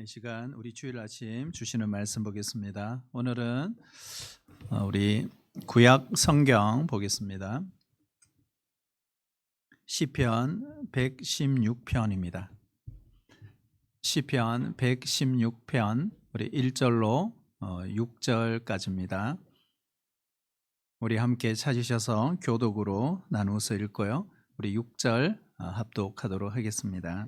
이 시간 우리 주일 아침 주시는 말씀 보겠습니다. 오늘은 우리 구약 성경 보겠습니다. 시편 116편입니다. 시편 116편 우리 1절로 6절까지입니다. 우리 함께 찾으셔서 교독으로 나누어서 읽고요. 우리 6절 합독하도록 하겠습니다.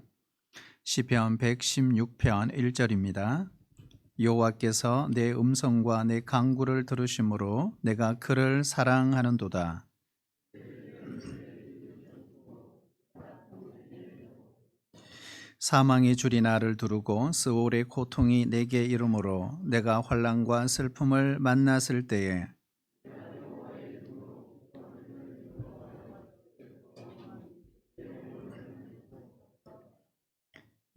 시편 116편 1절입니다. 여호와께서 내 음성과 내 간구를 들으심으로 내가 그를 사랑하는도다. 사망의 줄이 나를 두르고 스올의 고통이 내게 이르므로 내가 환난과 슬픔을 만났을 때에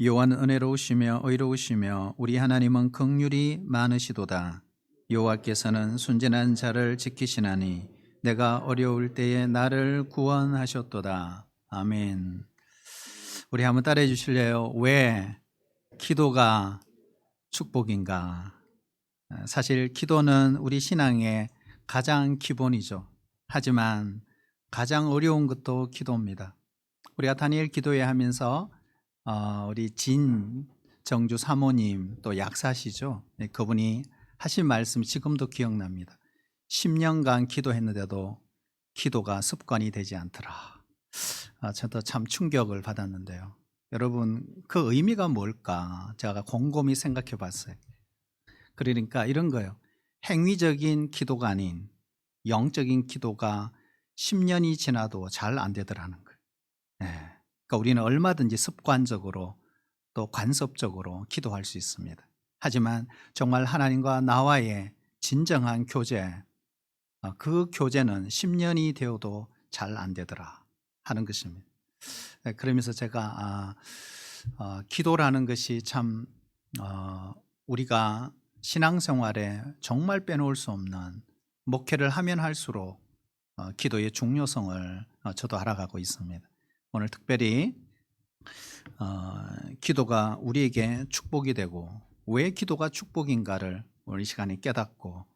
여호와는 은혜로우시며 의로우시며 우리 하나님은 긍휼이 많으시도다. 여호와께서는 순전한 자를 지키시나니 내가 어려울 때에 나를 구원하셨도다. 아멘. 우리 한번 따라해 주실래요? 왜 기도가 축복인가? 사실 기도는 우리 신앙의 가장 기본이죠. 하지만 가장 어려운 것도 기도입니다. 우리가 다니엘 기도회 하면서 우리 진정주 사모님 또 약사시죠. 그분이 하신 말씀이 지금도 기억납니다. 10년간 기도했는데도 기도가 습관이 되지 않더라. 저도 참 충격을 받았는데요. 여러분 그 의미가 뭘까? 제가 곰곰이 생각해 봤어요. 그러니까 이런 거예요. 행위적인 기도가 아닌 영적인 기도가 10년이 지나도 잘 안 되더라는 거예요. 그러니까 우리는 얼마든지 습관적으로 또 관습적으로 기도할 수 있습니다. 하지만 정말 하나님과 나와의 진정한 교제, 그 교제는 10년이 되어도 잘 안 되더라 하는 것입니다. 그러면서 제가 기도라는 것이 참 우리가 신앙생활에 정말 빼놓을 수 없는, 목회를 하면 할수록 기도의 중요성을 저도 알아가고 있습니다. 오늘 특별히 기도가 우리에게 축복이 되고 왜 기도가 축복인가를 오늘 이 시간에 깨닫고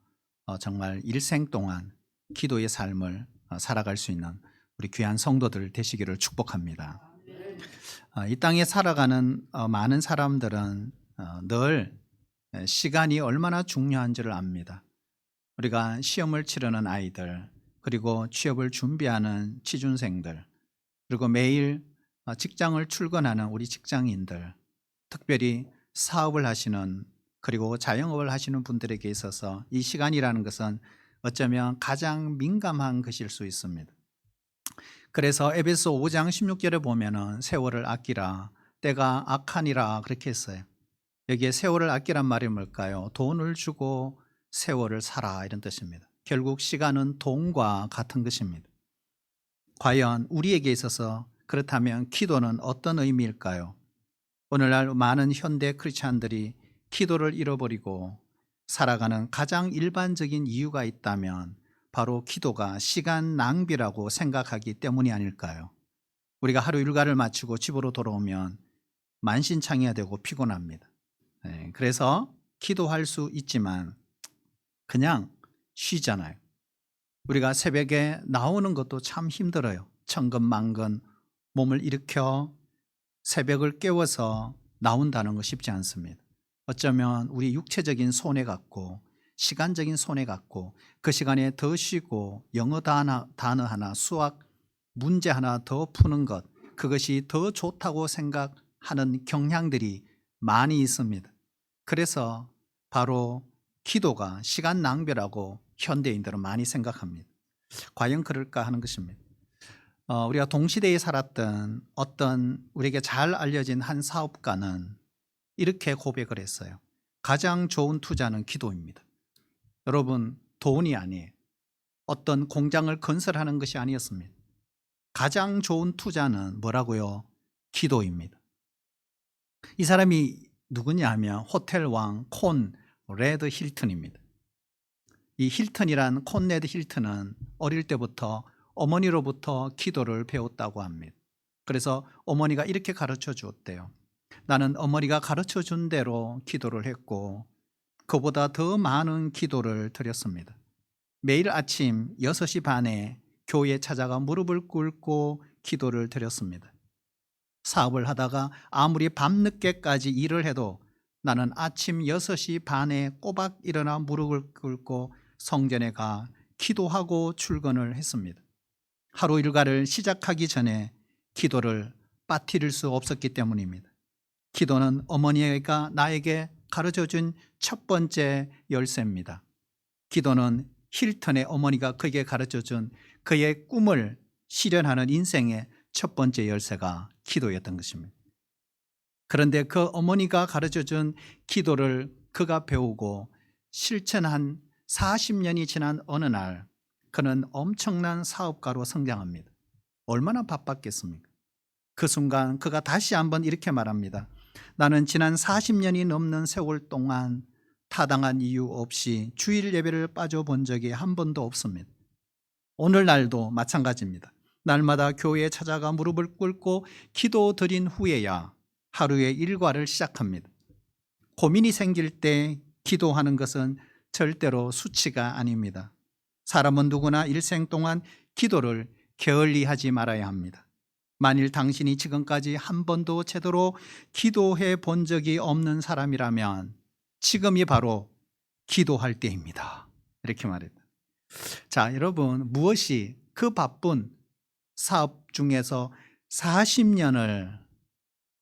정말 일생 동안 기도의 삶을 살아갈 수 있는 우리 귀한 성도들 되시기를 축복합니다. 이 땅에 살아가는 많은 사람들은 늘 시간이 얼마나 중요한지를 압니다. 우리가 시험을 치르는 아이들, 그리고 취업을 준비하는 취준생들, 그리고 매일 직장을 출근하는 우리 직장인들, 특별히 사업을 하시는 그리고 자영업을 하시는 분들에게 있어서 이 시간이라는 것은 어쩌면 가장 민감한 것일 수 있습니다. 그래서 에베소 5장 16절에 보면은 세월을 아끼라, 때가 악하니라 그렇게 했어요. 여기에 세월을 아끼란 말이 뭘까요? 돈을 주고 세월을 사라 이런 뜻입니다. 결국 시간은 돈과 같은 것입니다. 과연 우리에게 있어서 그렇다면 기도는 어떤 의미일까요? 오늘날 많은 현대 크리스찬들이 기도를 잃어버리고 살아가는 가장 일반적인 이유가 있다면 바로 기도가 시간 낭비라고 생각하기 때문이 아닐까요? 우리가 하루 일과를 마치고 집으로 돌아오면 만신창이가 되고 피곤합니다. 그래서 기도할 수 있지만 그냥 쉬잖아요. 우리가 새벽에 나오는 것도 참 힘들어요. 천근만근 몸을 일으켜 새벽을 깨워서 나온다는 거 쉽지 않습니다. 어쩌면 우리 육체적인 손해 같고 시간적인 손해 같고 그 시간에 더 쉬고 영어 단어 하나, 수학 문제 하나 더 푸는 것, 그것이 더 좋다고 생각하는 경향들이 많이 있습니다. 그래서 바로 기도가 시간 낭비라고 현대인들은 많이 생각합니다. 과연 그럴까 하는 것입니다. 우리가 동시대에 살았던 어떤 우리에게 잘 알려진 한 사업가는 이렇게 고백을 했어요. 가장 좋은 투자는 기도입니다. 여러분, 돈이 아니에요. 어떤 공장을 건설하는 것이 아니었습니다. 가장 좋은 투자는 뭐라고요? 기도입니다. 이 사람이 누구냐 하면 호텔왕 콘 레드 힐튼입니다. 이 힐튼이란 콘레드 힐튼은 어릴 때부터 어머니로부터 기도를 배웠다고 합니다. 그래서 어머니가 이렇게 가르쳐 주었대요. 나는 어머니가 가르쳐 준 대로 기도를 했고 그보다 더 많은 기도를 드렸습니다. 매일 아침 6시 반에 교회에 찾아가 무릎을 꿇고 기도를 드렸습니다. 사업을 하다가 아무리 밤늦게까지 일을 해도 나는 아침 6시 반에 꼬박 일어나 무릎을 꿇고 성전에 가 기도하고 출근을 했습니다. 하루 일과를 시작하기 전에 기도를 빠뜨릴 수 없었기 때문입니다. 기도는 어머니가 나에게 가르쳐준 첫 번째 열쇠입니다. 기도는 힐튼의 어머니가 그에게 가르쳐준 그의 꿈을 실현하는 인생의 첫 번째 열쇠가 기도였던 것입니다. 그런데 그 어머니가 가르쳐준 기도를 그가 배우고 실천한 40년이 지난 어느 날 그는 엄청난 사업가로 성장합니다. 얼마나 바빴겠습니까? 그 순간 그가 다시 한번 이렇게 말합니다. 나는 지난 40년이 넘는 세월 동안 타당한 이유 없이 주일 예배를 빠져본 적이 한 번도 없습니다. 오늘날도 마찬가지입니다. 날마다 교회에 찾아가 무릎을 꿇고 기도 드린 후에야 하루의 일과를 시작합니다. 고민이 생길 때 기도하는 것은 절대로 수치가 아닙니다. 사람은 누구나 일생 동안 기도를 게을리하지 말아야 합니다. 만일 당신이 지금까지 한 번도 제대로 기도해 본 적이 없는 사람이라면 지금이 바로 기도할 때입니다. 이렇게 말했다. 자, 여러분, 무엇이 그 바쁜 사업 중에서 40년을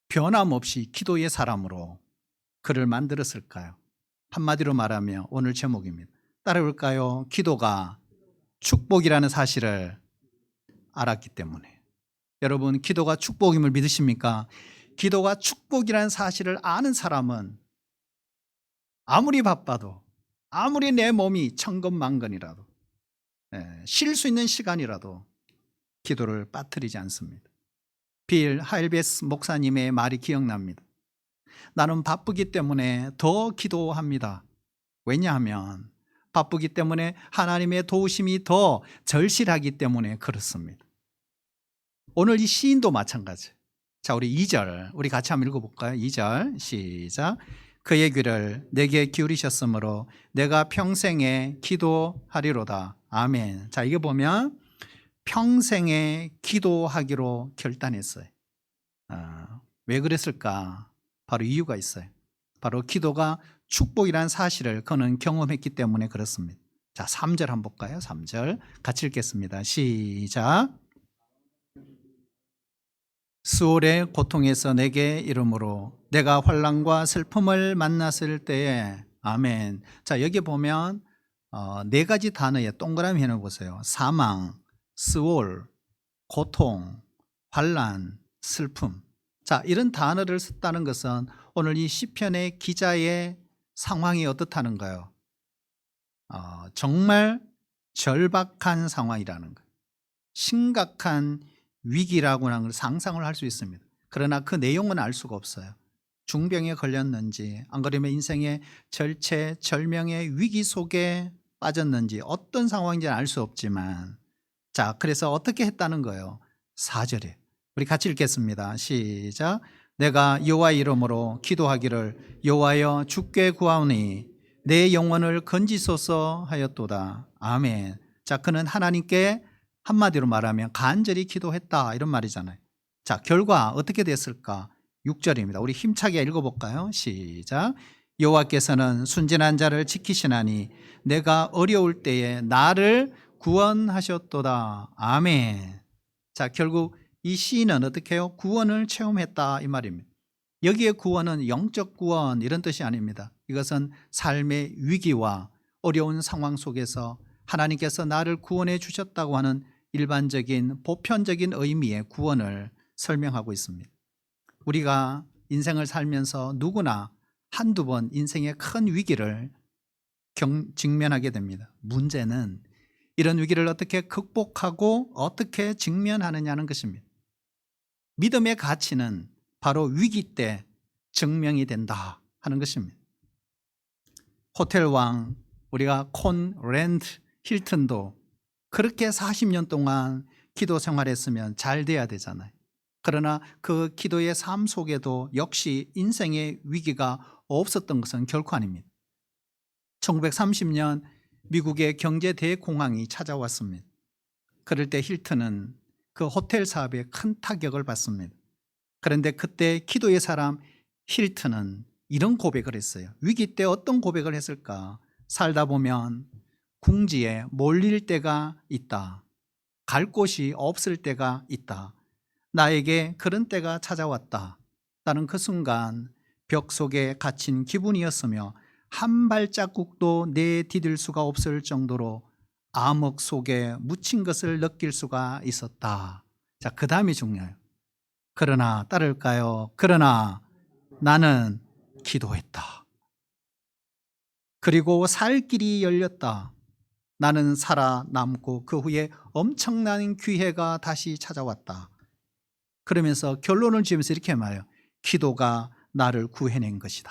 변함없이 기도의 사람으로 그를 만들었을까요? 한마디로 말하면 오늘 제목입니다. 따라올까요? 기도가 축복이라는 사실을 알았기 때문에. 여러분, 기도가 축복임을 믿으십니까? 기도가 축복이라는 사실을 아는 사람은 아무리 바빠도, 아무리 내 몸이 천근만근이라도, 쉴 수 있는 시간이라도 기도를 빠뜨리지 않습니다. 빌 하일베스 목사님의 말이 기억납니다. 나는 바쁘기 때문에 더 기도합니다. 왜냐하면 바쁘기 때문에 하나님의 도우심이 더 절실하기 때문에 그렇습니다. 오늘 이 시인도 마찬가지. 자, 우리 2절 우리 같이 한번 읽어볼까요? 2절 시작. 그의 귀를 내게 기울이셨으므로 내가 평생에 기도하리로다. 아멘. 자, 이거 보면 평생에 기도하기로 결단했어요. 왜 그랬을까? 바로 이유가 있어요. 바로 기도가 축복이라는 사실을 그는 경험했기 때문에 그렇습니다. 자, 3절 한번 볼까요? 3절 같이 읽겠습니다. 시작. 수월의 고통에서 내게 이름으로 내가 환난과 슬픔을 만났을 때에 아멘. 자, 여기 보면 네 가지 단어에 동그라미 해놓으세요. 사망, 수월, 고통, 환난, 슬픔. 자, 이런 단어를 썼다는 것은 오늘 이 시편의 기자의 상황이 어떻다는가요? 정말 절박한 상황이라는 거예요. 심각한 위기라고 하는 걸 상상을 할 수 있습니다. 그러나 그 내용은 알 수가 없어요. 중병에 걸렸는지 안 그러면 인생의 절체절명의 위기 속에 빠졌는지 어떤 상황인지 알 수 없지만 자, 그래서 어떻게 했다는 거예요? 4절에 우리 같이 읽겠습니다. 시작. 내가 여호와 이름으로 기도하기를 여호와여 주께 구하오니 내 영혼을 건지소서 하였도다. 아멘. 자, 그는 하나님께 한마디로 말하면 간절히 기도했다 이런 말이잖아요. 자, 결과 어떻게 됐을까? 6절입니다. 우리 힘차게 읽어볼까요? 시작. 여호와께서는 순진한 자를 지키시나니 내가 어려울 때에 나를 구원하셨도다. 아멘. 자, 결국 이 시인은 어떻게 해요? 구원을 체험했다 이 말입니다. 여기에 구원은 영적 구원 이런 뜻이 아닙니다. 이것은 삶의 위기와 어려운 상황 속에서 하나님께서 나를 구원해 주셨다고 하는 일반적인 보편적인 의미의 구원을 설명하고 있습니다. 우리가 인생을 살면서 누구나 한두 번 인생의 큰 위기를 직면하게 됩니다. 문제는 이런 위기를 어떻게 극복하고 어떻게 직면하느냐는 것입니다. 믿음의 가치는 바로 위기 때 증명이 된다 하는 것입니다. 호텔왕 우리가 콘랜드 힐튼도 그렇게 40년 동안 기도 생활했으면 잘 돼야 되잖아요. 그러나 그 기도의 삶 속에도 역시 인생의 위기가 없었던 것은 결코 아닙니다. 1930년 미국의 경제 대공황이 찾아왔습니다. 그럴 때 힐튼은 그 호텔 사업에 큰 타격을 받습니다. 그런데 그때 기도의 사람 힐튼은 이런 고백을 했어요. 위기 때 어떤 고백을 했을까? 살다 보면 궁지에 몰릴 때가 있다. 갈 곳이 없을 때가 있다. 나에게 그런 때가 찾아왔다. 나는 그 순간 벽 속에 갇힌 기분이었으며 한 발자국도 내디딜 수가 없을 정도로 암흑 속에 묻힌 것을 느낄 수가 있었다. 자, 그 다음이 중요해요. 그러나 따를까요? 그러나 나는 기도했다. 그리고 살 길이 열렸다. 나는 살아남고 그 후에 엄청난 기회가 다시 찾아왔다. 그러면서 결론을 지으면서 이렇게 말해요. 기도가 나를 구해낸 것이다.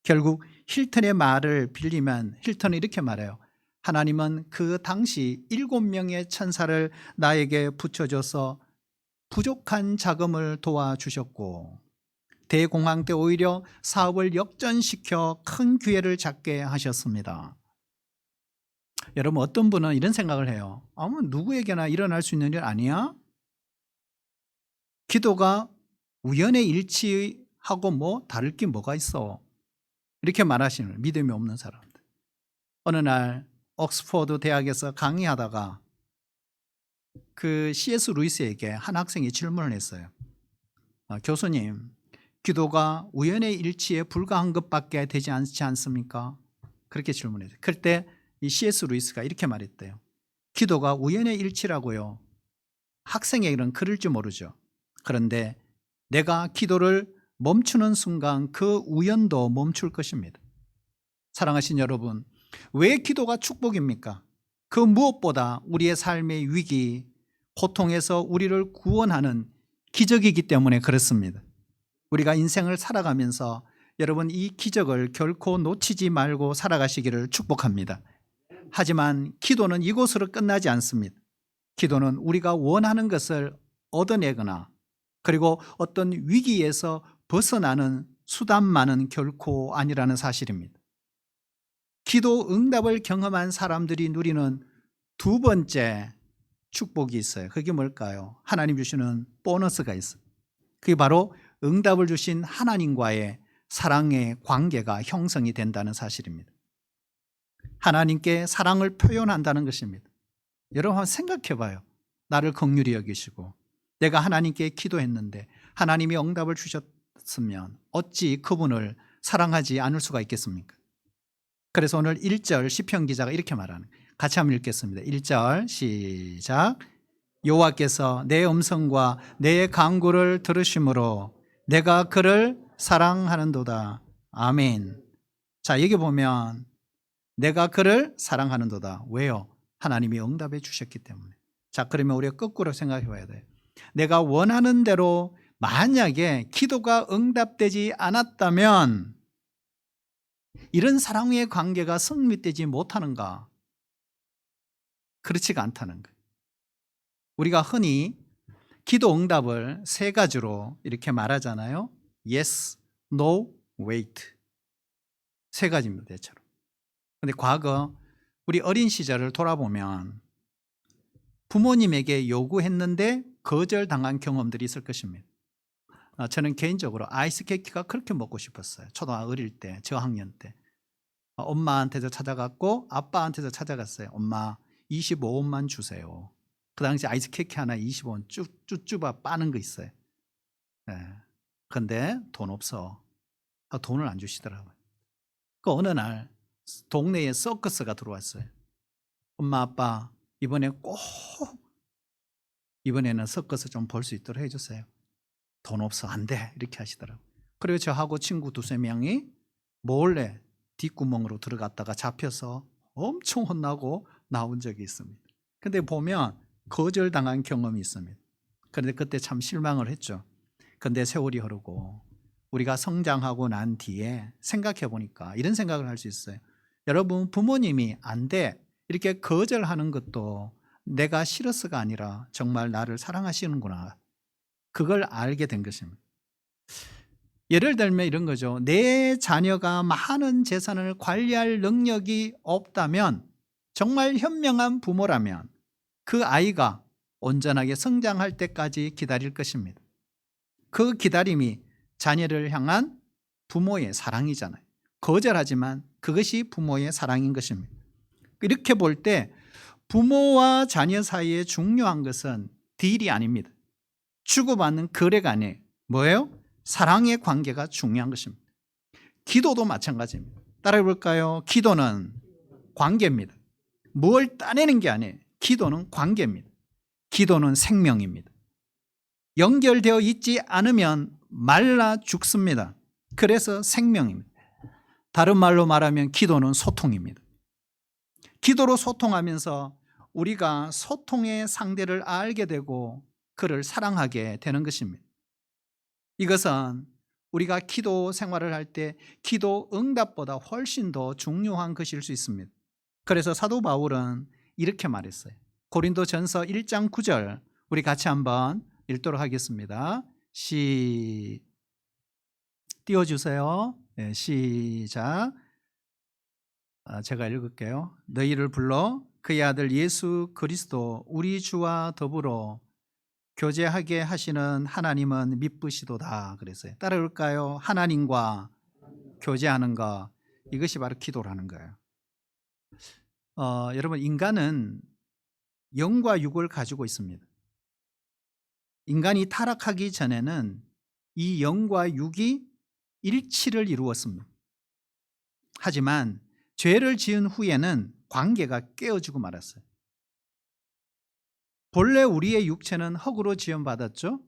결국 힐튼의 말을 빌리면 힐튼은 이렇게 말해요. 하나님은 그 당시 7명의 천사를 나에게 붙여줘서 부족한 자금을 도와주셨고 대공황 때 오히려 사업을 역전시켜 큰 기회를 잡게 하셨습니다. 여러분, 어떤 분은 이런 생각을 해요. 아무 누구에게나 일어날 수 있는 일 아니야? 기도가 우연의 일치하고 뭐 다를 게 뭐가 있어? 이렇게 말하시는 믿음이 없는 사람들. 어느 날 옥스퍼드 대학에서 강의하다가 그 C.S. 루이스에게 한 학생이 질문을 했어요. 교수님, 기도가 우연의 일치에 불과한 것밖에 되지 않지 않습니까? 그렇게 질문했어요. 그때 이 C.S. 루이스가 이렇게 말했대요. 기도가 우연의 일치라고요. 학생에게는 그럴지 모르죠. 그런데 내가 기도를 멈추는 순간 그 우연도 멈출 것입니다. 사랑하신 여러분, 왜 기도가 축복입니까? 그 무엇보다 우리의 삶의 위기, 고통에서 우리를 구원하는 기적이기 때문에 그렇습니다. 우리가 인생을 살아가면서 여러분 이 기적을 결코 놓치지 말고 살아가시기를 축복합니다. 하지만 기도는 이곳으로 끝나지 않습니다. 기도는 우리가 원하는 것을 얻어내거나 그리고 어떤 위기에서 벗어나는 수단만은 결코 아니라는 사실입니다. 기도 응답을 경험한 사람들이 누리는 두 번째 축복이 있어요. 그게 뭘까요? 하나님 주시는 보너스가 있어요. 그게 바로 응답을 주신 하나님과의 사랑의 관계가 형성이 된다는 사실입니다. 하나님께 사랑을 표현한다는 것입니다. 여러분 한번 생각해 봐요. 나를 긍휼히 여기시고 내가 하나님께 기도했는데 하나님이 응답을 주셨으면 어찌 그분을 사랑하지 않을 수가 있겠습니까? 그래서 오늘 1절 시편 기자가 이렇게 말하는 거예요. 같이 한번 읽겠습니다. 1절 시작. 여호와께서 내 음성과 내 간구를 들으심으로 내가 그를 사랑하는도다. 아멘. 자, 여기 보면 내가 그를 사랑하는도다. 왜요? 하나님이 응답해 주셨기 때문에. 자, 그러면 우리가 거꾸로 생각해 봐야 돼요. 내가 원하는 대로 만약에 기도가 응답되지 않았다면 이런 사랑의 관계가 성립되지 못하는가? 그렇지가 않다는 거예요. 우리가 흔히 기도 응답을 세 가지로 이렇게 말하잖아요. Yes, No, Wait. 세 가지입니다, 대체로. 그런데 과거 우리 어린 시절을 돌아보면 부모님에게 요구했는데 거절당한 경험들이 있을 것입니다. 저는 개인적으로 아이스케이크가 그렇게 먹고 싶었어요. 초등학교 어릴 때, 저학년 때. 엄마한테서 찾아갔고 아빠한테서 찾아갔어요. 엄마 25원만 주세요. 그 당시 아이스케이크 하나 25원 쭈쭈바 빠는 거 있어요. 그런데 돈 없어. 돈을 안 주시더라고요. 그 어느 날 동네에 서커스가 들어왔어요. 엄마 아빠 이번에는 서커스 좀 볼 수 있도록 해주세요. 돈 없어 안 돼 이렇게 하시더라고요. 그리고 저하고 친구 두세 명이 몰래 뒷구멍으로 들어갔다가 잡혀서 엄청 혼나고 나온 적이 있습니다. 근데 보면 거절당한 경험이 있습니다. 그런데 그때 참 실망을 했죠. 그런데 세월이 흐르고 우리가 성장하고 난 뒤에 생각해 보니까 이런 생각을 할 수 있어요. 여러분 부모님이 안 돼 이렇게 거절하는 것도 내가 싫어서가 아니라 정말 나를 사랑하시는구나. 그걸 알게 된 것입니다. 예를 들면 이런 거죠. 내 자녀가 많은 재산을 관리할 능력이 없다면, 정말 현명한 부모라면 그 아이가 온전하게 성장할 때까지 기다릴 것입니다. 그 기다림이 자녀를 향한 부모의 사랑이잖아요. 거절하지만 그것이 부모의 사랑인 것입니다. 이렇게 볼 때 부모와 자녀 사이에 중요한 것은 딜이 아닙니다. 주고받는 거래가 아니에요. 뭐예요? 사랑의 관계가 중요한 것입니다. 기도도 마찬가지입니다. 따라해 볼까요? 기도는 관계입니다. 뭘 따내는 게 아니에요. 기도는 관계입니다. 기도는 생명입니다. 연결되어 있지 않으면 말라 죽습니다. 그래서 생명입니다. 다른 말로 말하면 기도는 소통입니다. 기도로 소통하면서 우리가 소통의 상대를 알게 되고 그를 사랑하게 되는 것입니다. 이것은 우리가 기도 생활을 할 때 기도 응답보다 훨씬 더 중요한 것일 수 있습니다. 그래서 사도 바울은 이렇게 말했어요. 고린도전서 1장 9절 우리 같이 한번 읽도록 하겠습니다. 띄워주세요. 네, 시작. 제가 읽을게요. 너희를 불러 그의 아들 예수 그리스도 우리 주와 더불어 교제하게 하시는 하나님은 미쁘시도다 그랬어요. 따라올까요? 하나님과 교제하는 것, 이것이 바로 기도라는 거예요. 여러분, 인간은 영과 육을 가지고 있습니다. 인간이 타락하기 전에는 이 영과 육이 일치를 이루었습니다. 하지만 죄를 지은 후에는 관계가 깨어지고 말았어요. 본래 우리의 육체는 흙으로 지음받았죠.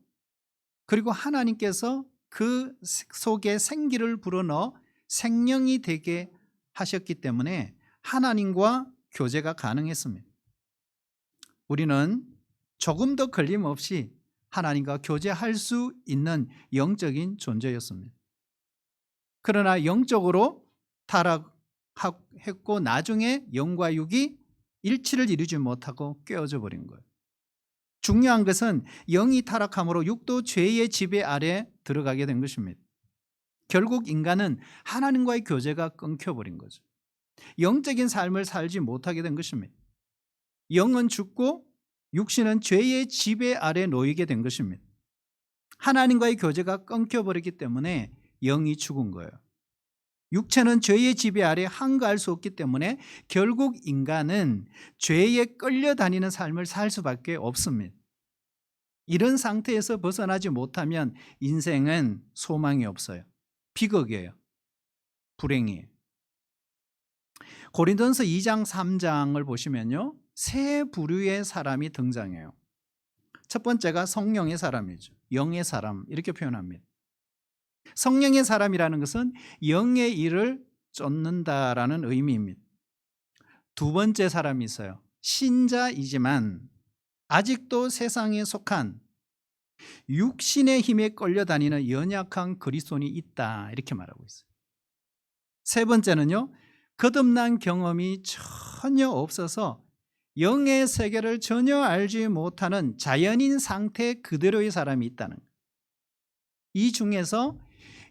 그리고 하나님께서 그 속에 생기를 불어넣어 생명이 되게 하셨기 때문에 하나님과 교제가 가능했습니다. 우리는 조금 더 걸림없이 하나님과 교제할 수 있는 영적인 존재였습니다. 그러나 영적으로 타락했고 나중에 영과 육이 일치를 이루지 못하고 깨어져 버린 거예요. 중요한 것은 영이 타락함으로 육도 죄의 지배 아래 들어가게 된 것입니다. 결국 인간은 하나님과의 교제가 끊겨버린 거죠. 영적인 삶을 살지 못하게 된 것입니다. 영은 죽고 육신은 죄의 지배 아래 놓이게 된 것입니다. 하나님과의 교제가 끊겨버리기 때문에 영이 죽은 거예요. 육체는 죄의 지배 아래 한가할 수 없기 때문에 결국 인간은 죄에 끌려다니는 삶을 살 수밖에 없습니다. 이런 상태에서 벗어나지 못하면 인생은 소망이 없어요. 비극이에요. 불행이에요. 고린도전서 2장 3장을 보시면요, 세 부류의 사람이 등장해요. 첫 번째가 성령의 사람이죠. 영의 사람 이렇게 표현합니다. 성령의 사람이라는 것은 영의 일을 쫓는다라는 의미입니다. 두 번째 사람이 있어요. 신자이지만 아직도 세상에 속한 육신의 힘에 끌려다니는 연약한 그리스도인이 있다 이렇게 말하고 있어요. 세 번째는요, 거듭난 경험이 전혀 없어서 영의 세계를 전혀 알지 못하는 자연인 상태 그대로의 사람이 있다는 거예요. 이 중에서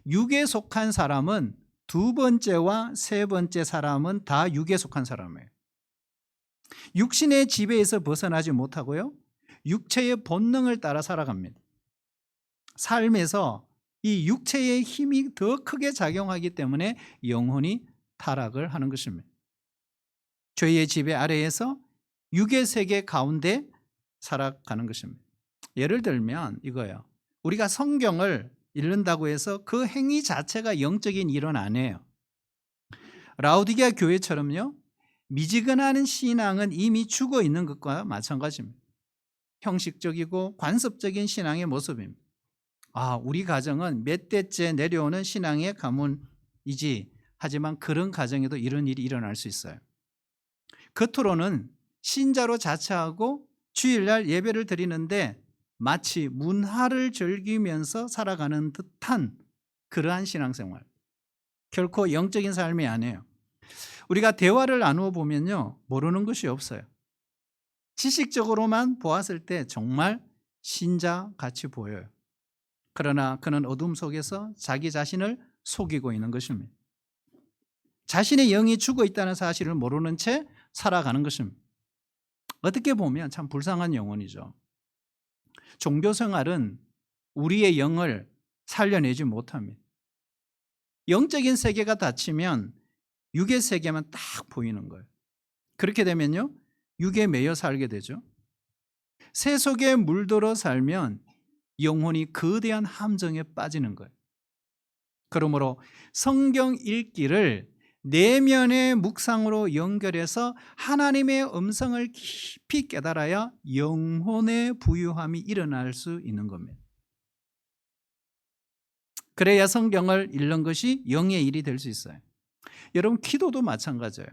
육에 속한 사람은 두 번째와 세 번째 사람은 다 육에 속한 사람이에요. 육신의 지배에서 벗어나지 못하고요, 육체의 본능을 따라 살아갑니다. 삶에서 이 육체의 힘이 더 크게 작용하기 때문에 영혼이 타락을 하는 것입니다. 죄의 지배 아래에서 육의 세계 가운데 살아가는 것입니다. 예를 들면 이거예요. 우리가 성경을 읽는다고 해서 그 행위 자체가 영적인 일은 아니에요. 라오디게아 교회처럼요, 미지근한 신앙은 이미 죽어 있는 것과 마찬가지입니다. 형식적이고 관습적인 신앙의 모습입니다. 우리 가정은 몇 대째 내려오는 신앙의 가문이지, 하지만 그런 가정에도 이런 일이 일어날 수 있어요. 겉으로는 신자로 자처하고 주일날 예배를 드리는데 마치 문화를 즐기면서 살아가는 듯한 그러한 신앙생활, 결코 영적인 삶이 아니에요. 우리가 대화를 나누어 보면요, 모르는 것이 없어요. 지식적으로만 보았을 때 정말 신자 같이 보여요. 그러나 그는 어둠 속에서 자기 자신을 속이고 있는 것입니다. 자신의 영이 죽어 있다는 사실을 모르는 채 살아가는 것입니다. 어떻게 보면 참 불쌍한 영혼이죠. 종교 생활은 우리의 영을 살려내지 못합니다. 영적인 세계가 닫히면 육의 세계만 딱 보이는 거예요. 그렇게 되면요, 육에 매여 살게 되죠. 새 속에 물들어 살면 영혼이 거대한 함정에 빠지는 거예요. 그러므로 성경 읽기를 내면의 묵상으로 연결해서 하나님의 음성을 깊이 깨달아야 영혼의 부유함이 일어날 수 있는 겁니다. 그래야 성경을 읽는 것이 영의 일이 될 수 있어요. 여러분, 기도도 마찬가지예요.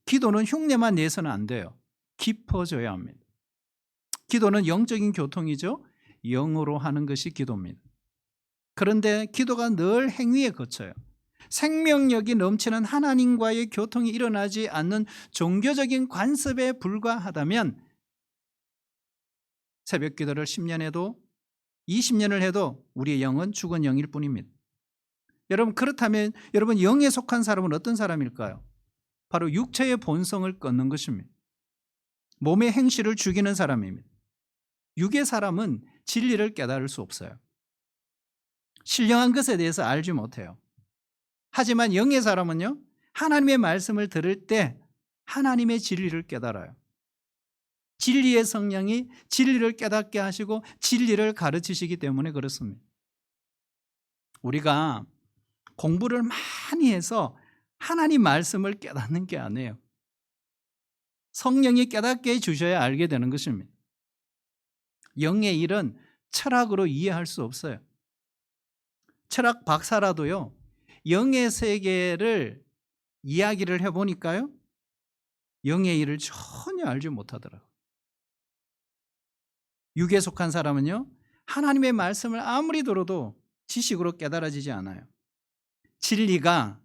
기도는 흉내만 내서는 안 돼요. 깊어져야 합니다. 기도는 영적인 교통이죠. 영으로 하는 것이 기도입니다. 그런데 기도가 늘 행위에 거쳐요. 생명력이 넘치는 하나님과의 교통이 일어나지 않는 종교적인 관습에 불과하다면 새벽 기도를 10년 해도 20년을 해도 우리의 영은 죽은 영일 뿐입니다. 여러분, 그렇다면 여러분, 영에 속한 사람은 어떤 사람일까요? 바로 육체의 본성을 끊는 것입니다. 몸의 행실을 죽이는 사람입니다. 육의 사람은 진리를 깨달을 수 없어요. 신령한 것에 대해서 알지 못해요. 하지만 영의 사람은요, 하나님의 말씀을 들을 때 하나님의 진리를 깨달아요. 진리의 성령이 진리를 깨닫게 하시고 진리를 가르치시기 때문에 그렇습니다. 우리가 공부를 많이 해서 하나님 말씀을 깨닫는 게 아니에요. 성령이 깨닫게 해주셔야 알게 되는 것입니다. 영의 일은 철학으로 이해할 수 없어요. 철학 박사라도요, 영의 세계를 이야기를 해보니까요, 영의 일을 전혀 알지 못하더라고요. 육에 속한 사람은요, 하나님의 말씀을 아무리 들어도 지식으로 깨달아지지 않아요. 진리가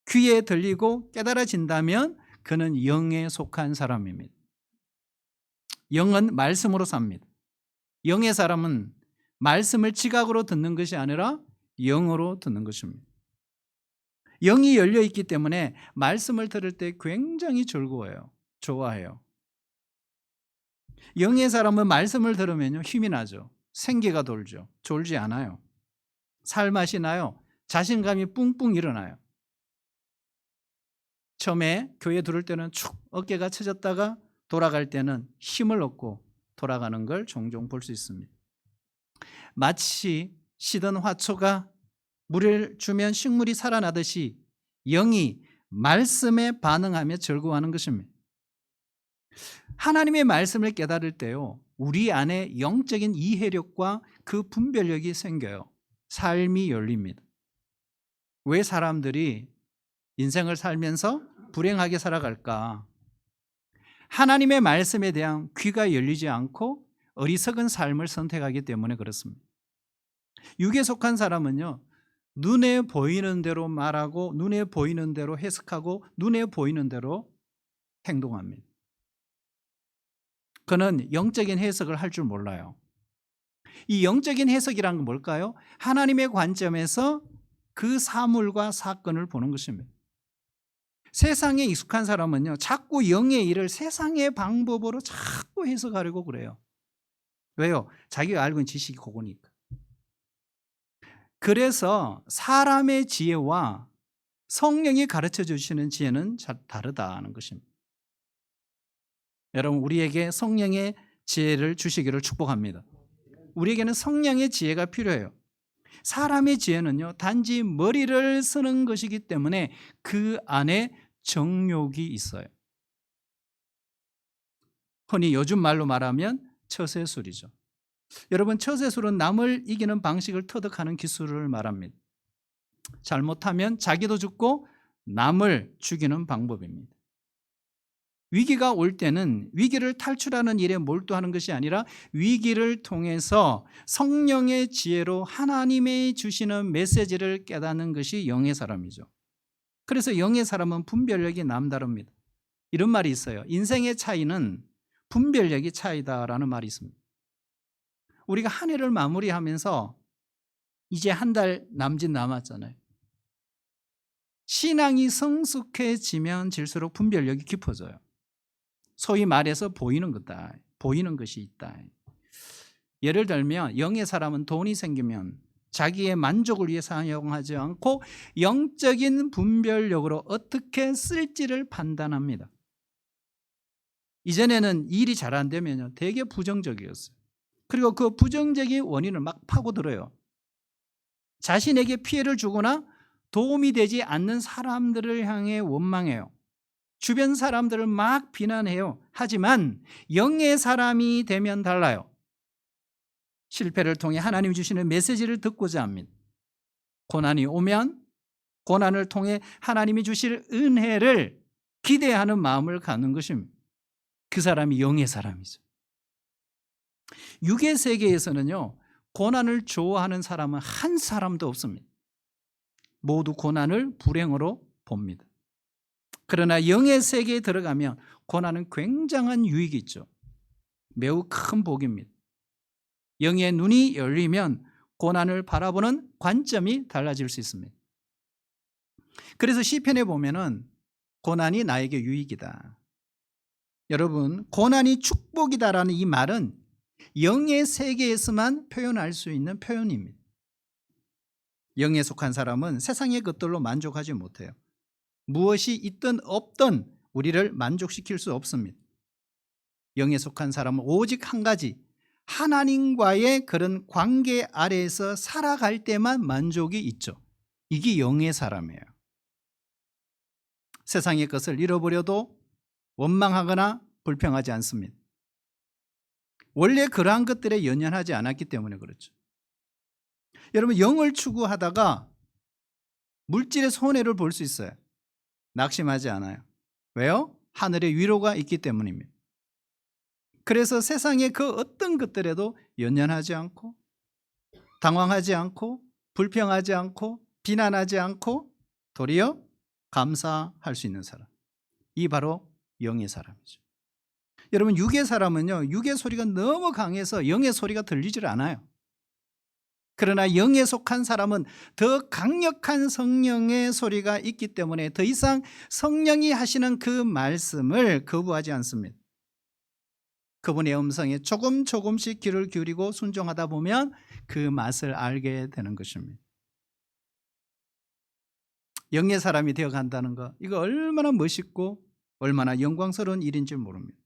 귀에 들리고 깨달아진다면 그는 영에 속한 사람입니다. 영은 말씀으로 삽니다. 영의 사람은 말씀을 지각으로 듣는 것이 아니라 영으로 듣는 것입니다. 영이 열려 있기 때문에 말씀을 들을 때 굉장히 즐거워요. 좋아해요. 영의 사람은 말씀을 들으면요, 힘이 나죠. 생기가 돌죠. 졸지 않아요. 살맛이 나요. 자신감이 뿡뿡 일어나요. 처음에 교회 들을 때는 축 어깨가 처졌다가 돌아갈 때는 힘을 얻고 돌아가는 걸 종종 볼 수 있습니다. 마치 시든 화초가 물을 주면 식물이 살아나듯이 영이 말씀에 반응하며 즐거워하는 것입니다. 하나님의 말씀을 깨달을 때요, 우리 안에 영적인 이해력과 그 분별력이 생겨요. 삶이 열립니다. 왜 사람들이 인생을 살면서 불행하게 살아갈까? 하나님의 말씀에 대한 귀가 열리지 않고 어리석은 삶을 선택하기 때문에 그렇습니다. 육에 속한 사람은요, 눈에 보이는 대로 말하고 눈에 보이는 대로 해석하고 눈에 보이는 대로 행동합니다. 그는 영적인 해석을 할 줄 몰라요. 이 영적인 해석이란 건 뭘까요? 하나님의 관점에서 그 사물과 사건을 보는 것입니다. 세상에 익숙한 사람은요, 자꾸 영의 일을 세상의 방법으로 자꾸 해석하려고 그래요. 왜요? 자기가 알고 있는 지식이 그거니까. 그래서 사람의 지혜와 성령이 가르쳐 주시는 지혜는 다르다는 것입니다. 여러분, 우리에게 성령의 지혜를 주시기를 축복합니다. 우리에게는 성령의 지혜가 필요해요. 사람의 지혜는요, 단지 머리를 쓰는 것이기 때문에 그 안에 정욕이 있어요. 흔히 요즘 말로 말하면 처세술이죠. 여러분, 처세술은 남을 이기는 방식을 터득하는 기술을 말합니다. 잘못하면 자기도 죽고 남을 죽이는 방법입니다. 위기가 올 때는 위기를 탈출하는 일에 몰두하는 것이 아니라 위기를 통해서 성령의 지혜로 하나님의 주시는 메시지를 깨닫는 것이 영의 사람이죠. 그래서 영의 사람은 분별력이 남다릅니다. 이런 말이 있어요. 인생의 차이는 분별력이 차이다라는 말이 있습니다. 우리가 한 해를 마무리하면서 이제 한 달 남짓 남았잖아요. 신앙이 성숙해지면 질수록 분별력이 깊어져요. 소위 말해서 보이는 거다. 보이는 것이 있다. 예를 들면 영의 사람은 돈이 생기면 자기의 만족을 위해 사용하지 않고 영적인 분별력으로 어떻게 쓸지를 판단합니다. 이전에는 일이 잘 안 되면요, 되게 부정적이었어요. 그리고 그 부정적인 원인을 막 파고들어요. 자신에게 피해를 주거나 도움이 되지 않는 사람들을 향해 원망해요. 주변 사람들을 막 비난해요. 하지만 영의 사람이 되면 달라요. 실패를 통해 하나님이 주시는 메시지를 듣고자 합니다. 고난이 오면 고난을 통해 하나님이 주실 은혜를 기대하는 마음을 갖는 것입니다. 그 사람이 영의 사람이죠. 육의 세계에서는요, 고난을 좋아하는 사람은 한 사람도 없습니다. 모두 고난을 불행으로 봅니다. 그러나 영의 세계에 들어가면 고난은 굉장한 유익이 있죠. 매우 큰 복입니다. 영의 눈이 열리면 고난을 바라보는 관점이 달라질 수 있습니다. 그래서 시편에 보면은 고난이 나에게 유익이다. 여러분, 고난이 축복이다라는 이 말은 영의 세계에서만 표현할 수 있는 표현입니다. 영에 속한 사람은 세상의 것들로 만족하지 못해요. 무엇이 있든 없든 우리를 만족시킬 수 없습니다. 영에 속한 사람은 오직 한 가지, 하나님과의 그런 관계 아래에서 살아갈 때만 만족이 있죠. 이게 영의 사람이에요. 세상의 것을 잃어버려도 원망하거나 불평하지 않습니다. 원래 그러한 것들에 연연하지 않았기 때문에 그렇죠. 여러분, 영을 추구하다가 물질의 손해를 볼 수 있어요. 낙심하지 않아요. 왜요? 하늘의 위로가 있기 때문입니다. 그래서 세상의 그 어떤 것들에도 연연하지 않고 당황하지 않고 불평하지 않고 비난하지 않고 도리어 감사할 수 있는 사람, 이 바로 영의 사람이죠. 여러분, 육의 사람은요, 육의 소리가 너무 강해서 영의 소리가 들리질 않아요. 그러나 영에 속한 사람은 더 강력한 성령의 소리가 있기 때문에 더 이상 성령이 하시는 그 말씀을 거부하지 않습니다. 그분의 음성에 조금씩 귀를 기울이고 순종하다 보면 그 맛을 알게 되는 것입니다. 영의 사람이 되어간다는 것, 이거 얼마나 멋있고 얼마나 영광스러운 일인지 모릅니다.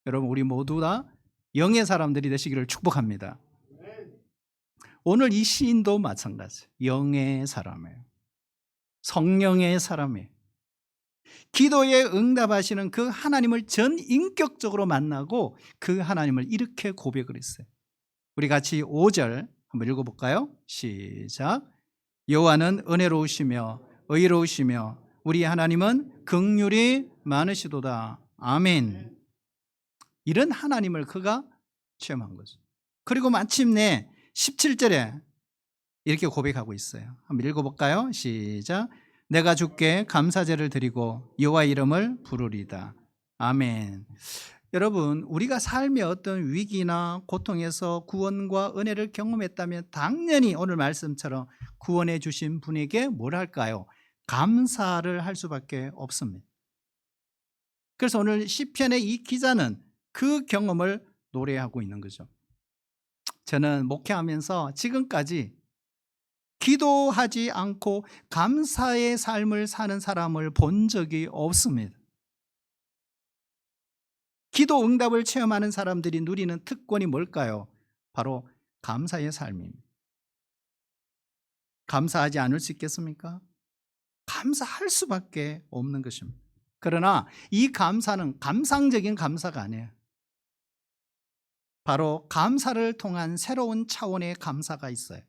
여러분, 우리 모두 다 영의 사람들이 되시기를 축복합니다. 오늘 이 시인도 마찬가지, 영의 사람이에요. 성령의 사람이에요. 기도에 응답하시는 그 하나님을 전인격적으로 만나고 그 하나님을 이렇게 고백을 했어요. 우리 같이 5절 한번 읽어볼까요? 시작. 여호와는 은혜로우시며 의로우시며 우리 하나님은 긍휼이 많으시도다. 아멘. 이런 하나님을 그가 체험한 거죠. 그리고 마침내 17절에 이렇게 고백하고 있어요. 한번 읽어볼까요? 시작. 내가 주께 감사제를 드리고 여호와 이름을 부르리다. 아멘. 여러분, 우리가 삶의 어떤 위기나 고통에서 구원과 은혜를 경험했다면 당연히 오늘 말씀처럼 구원해 주신 분에게 뭘 할까요? 감사를 할 수밖에 없습니다. 그래서 오늘 시편의 이 기자는 그 경험을 노래하고 있는 거죠. 저는 목회하면서 지금까지 기도하지 않고 감사의 삶을 사는 사람을 본 적이 없습니다. 기도 응답을 체험하는 사람들이 누리는 특권이 뭘까요? 바로 감사의 삶입니다. 감사하지 않을 수 있겠습니까? 감사할 수밖에 없는 것입니다. 그러나 이 감사는 감상적인 감사가 아니에요. 바로 감사를 통한 새로운 차원의 감사가 있어요.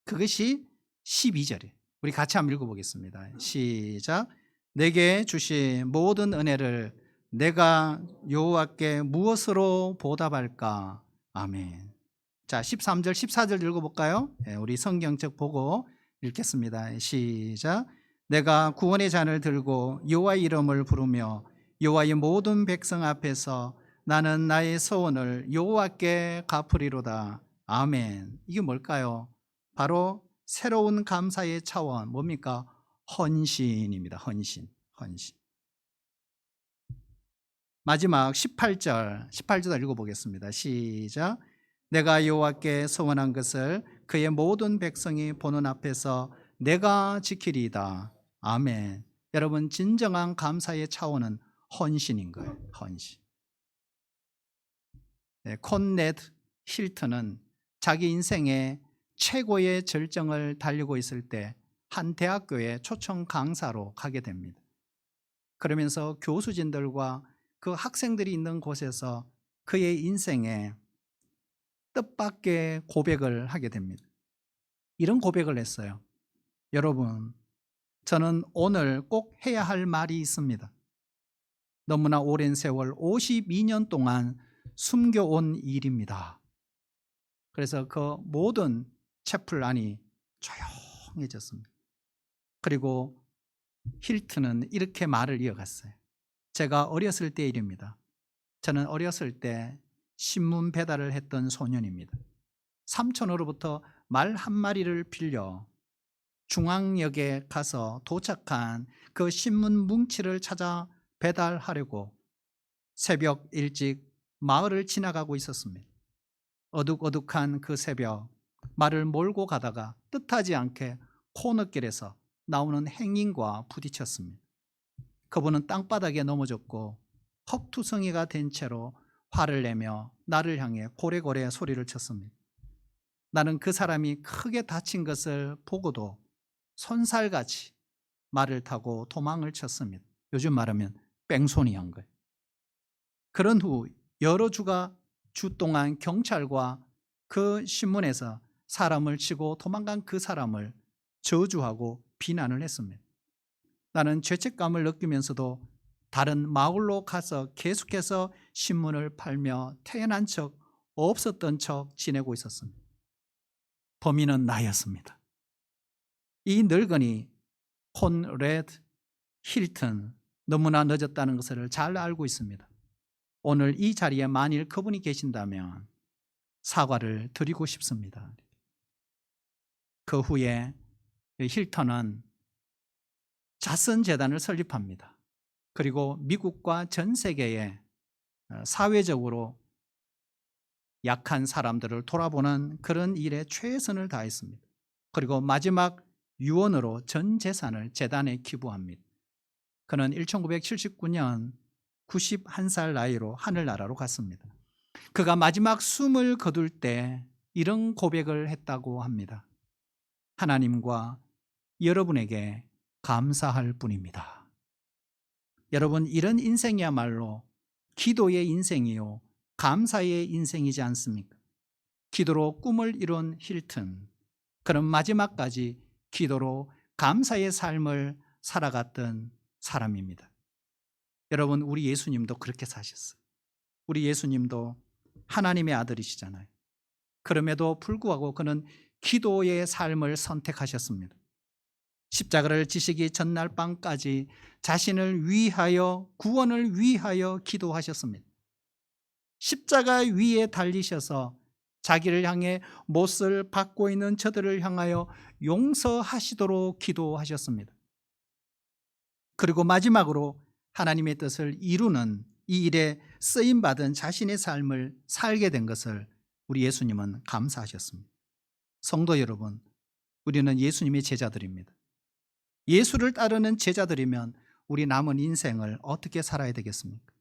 그것이 12절이에요. 우리 같이 한번 읽어보겠습니다. 시작. 내게 주신 모든 은혜를 내가 여호와께 무엇으로 보답할까? 아멘. 자, 13절, 14절 읽어볼까요? 우리 성경책 보고 읽겠습니다. 시작. 내가 구원의 잔을 들고 여호와의 이름을 부르며 여호와의 모든 백성 앞에서 나는 나의 소원을 여호와께 갚으리로다. 아멘. 이게 뭘까요? 바로 새로운 감사의 차원 뭡니까? 헌신입니다. 헌신. 마지막 18절 읽어보겠습니다. 시작. 내가 여호와께 서원한 것을 그의 모든 백성이 보는 앞에서 내가 지키리이다. 아멘. 여러분, 진정한 감사의 차원은 헌신인 거예요. 헌신. 콘레드 힐튼은 자기 인생의 최고의 절정을 달리고 있을 때 한 대학교에 초청 강사로 가게 됩니다. 그러면서 교수진들과 그 학생들이 있는 곳에서 그의 인생에 뜻밖의 고백을 하게 됩니다. 이런 고백을 했어요. 여러분, 저는 오늘 꼭 해야 할 말이 있습니다. 너무나 오랜 세월 52년 동안 숨겨온 일입니다. 그래서 그 모든 채플 안이 조용해졌습니다. 그리고 힐튼은 이렇게 말을 이어갔어요. 제가 어렸을 때 일입니다. 저는 어렸을 때 신문 배달을 했던 소년입니다. 삼촌으로부터 말 한 마리를 빌려 중앙역에 가서 도착한 그 신문 뭉치를 찾아 배달하려고 새벽 일찍 마을을 지나가고 있었습니다. 어둑어둑한 그 새벽, 말을 몰고 가다가 뜻하지 않게 코너길에서 나오는 행인과 부딪혔습니다. 그분은 땅바닥에 넘어졌고 헉투성이가 된 채로 화를 내며 나를 향해 고래고래 소리를 쳤습니다. 나는 그 사람이 크게 다친 것을 보고도 손살같이 말을 타고 도망을 쳤습니다. 요즘 말하면 뺑소니 한 거예요. 그런 후 여러 주 동안 경찰과 그 신문에서 사람을 치고 도망간 그 사람을 저주하고 비난을 했습니다. 나는 죄책감을 느끼면서도 다른 마을로 가서 계속해서 신문을 팔며 태어난 적 없었던 척 지내고 있었습니다. 범인은 나였습니다. 이 늙은이 콘레드 힐튼, 너무나 늦었다는 것을 잘 알고 있습니다. 오늘 이 자리에 만일 그분이 계신다면 사과를 드리고 싶습니다. 그 후에 힐턴은 자선재단을 설립합니다. 그리고 미국과 전 세계에 사회적으로 약한 사람들을 돌아보는 그런 일에 최선을 다했습니다. 그리고 마지막 유언으로 전 재산을 재단에 기부합니다. 그는 1979년 91살 나이로 하늘나라로 갔습니다. 그가 마지막 숨을 거둘 때 이런 고백을 했다고 합니다. 하나님과 여러분에게 감사할 뿐입니다. 여러분, 이런 인생이야말로 기도의 인생이요 감사의 인생이지 않습니까? 기도로 꿈을 이룬 힐튼, 그런 마지막까지 기도로 감사의 삶을 살아갔던 사람입니다. 여러분, 우리 예수님도 그렇게 사셨어요. 우리 예수님도 하나님의 아들이시잖아요. 그럼에도 불구하고 그는 기도의 삶을 선택하셨습니다. 십자가를 지시기 전날 밤까지 자신을 위하여, 구원을 위하여 기도하셨습니다. 십자가 위에 달리셔서 자기를 향해 못을 받고 있는 저들을 향하여 용서하시도록 기도하셨습니다. 그리고 마지막으로 하나님의 뜻을 이루는 이 일에 쓰임받은 자신의 삶을 살게 된 것을 우리 예수님은 감사하셨습니다. 성도 여러분, 우리는 예수님의 제자들입니다. 예수를 따르는 제자들이면 우리 남은 인생을 어떻게 살아야 되겠습니까?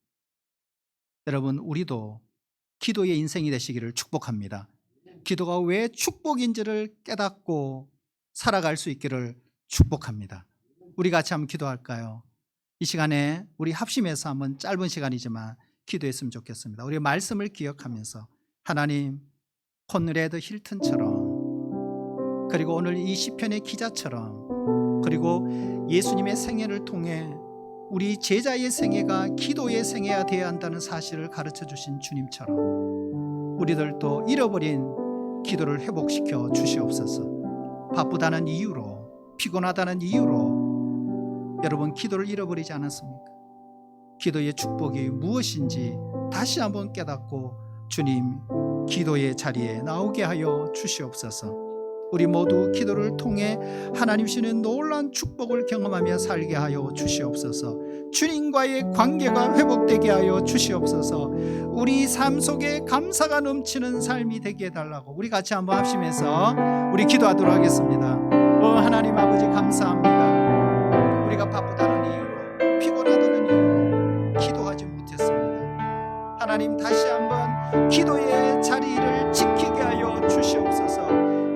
여러분, 우리도 기도의 인생이 되시기를 축복합니다. 기도가 왜 축복인지를 깨닫고 살아갈 수 있기를 축복합니다. 우리 같이 한번 기도할까요? 이 시간에 우리 합심해서 한번 짧은 시간이지만 기도했으면 좋겠습니다. 우리 말씀을 기억하면서 하나님, 콘레드 힐튼처럼, 그리고 오늘 이 시편의 기자처럼, 그리고 예수님의 생애를 통해 우리 제자의 생애가 기도의 생애가 되어야 한다는 사실을 가르쳐 주신 주님처럼 우리들도 잃어버린 기도를 회복시켜 주시옵소서. 바쁘다는 이유로, 피곤하다는 이유로 여러분 기도를 잃어버리지 않았습니까? 기도의 축복이 무엇인지 다시 한번 깨닫고 주님, 기도의 자리에 나오게 하여 주시옵소서. 우리 모두 기도를 통해 하나님 주시는 놀라운 축복을 경험하며 살게 하여 주시옵소서. 주님과의 관계가 회복되게 하여 주시옵소서. 우리 삶 속에 감사가 넘치는 삶이 되게 해달라고 우리 같이 한번 합심해서 우리 기도하도록 하겠습니다. 하나님 아버지 감사합니다. 우리가 바쁘다는 이유로 피곤하다는 이유로 기도하지 못했습니다. 하나님 다시 한번 기도의 자리를 지키게 하여 주시옵소서.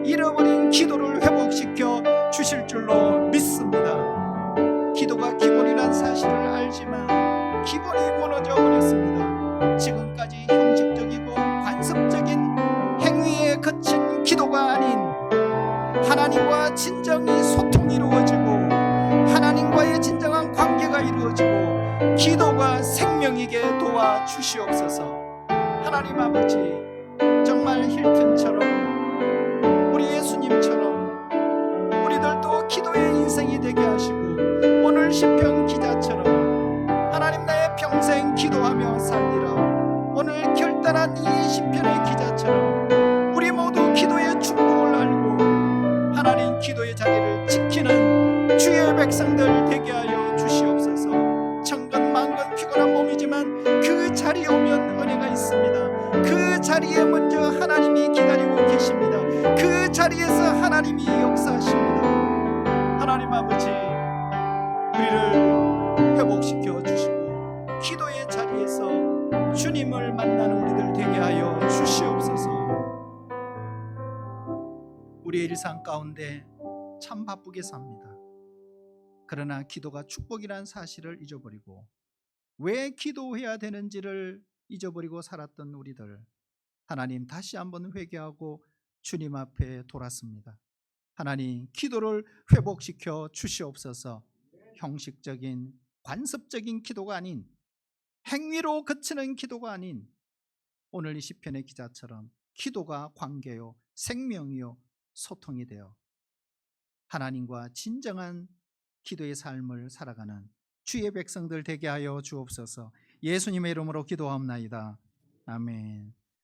잃어버린 기도를 회복시켜 주실 줄로 믿습니다. 기도가 기본이란 사실을 알지만 기본이 무너져 버렸습니다. 지금까지 형식적이고 관습적인 행위에 그친 기도가 아닌 하나님과 진정이 소통이 이루어지고 하나님과의 진정한 관계가 이루어지고 기도가 생명이게 도와주시옵소서. 하나님 아버지 정말 힐튼처럼 우리 예수님처럼 우리들도 기도의 인생이 되게 하시고 오늘 시편 기자처럼 하나님 내 평생 기도하며 살리라. 오늘 결단한 이 시편의 기자처럼 우리 모두 기도의 축복을 알고 하나님 기도의 자리를 지키는 주의 백성들 되게 하여 주시옵소서. 천근만근 피곤한 몸이지만 그 자리에 오면 은혜가 있습니다. 그 자리에 먼저 하나님이 기다리고 계십니다. 그 자리에서 하나님이 역사하십니다. 하나님 아버지 우리를 회복시켜 주시고 기도의 자리에서 주님을 만나는 우리들 되게 하여 주시옵소서. 우리의 일상 가운데 참 바쁘게 삽니다. 그러나 기도가 축복이라는 사실을 잊어버리고 왜 기도해야 되는지를 잊어버리고 살았던 우리들, 하나님 다시 한번 회개하고 주님 앞에 돌았습니다. 하나님 기도를 회복시켜 주시옵소서. 형식적인 관습적인 기도가 아닌 행위로 그치는 기도가 아닌 오늘 이 시편의 기자처럼 기도가 관계요 생명이요 소통이 되어 하나님과 진정한 기도의 삶을 살아가는 주의 백성들 되게 하여 주옵소서. 예수님의 이름으로 기도하옵나이다. 아멘.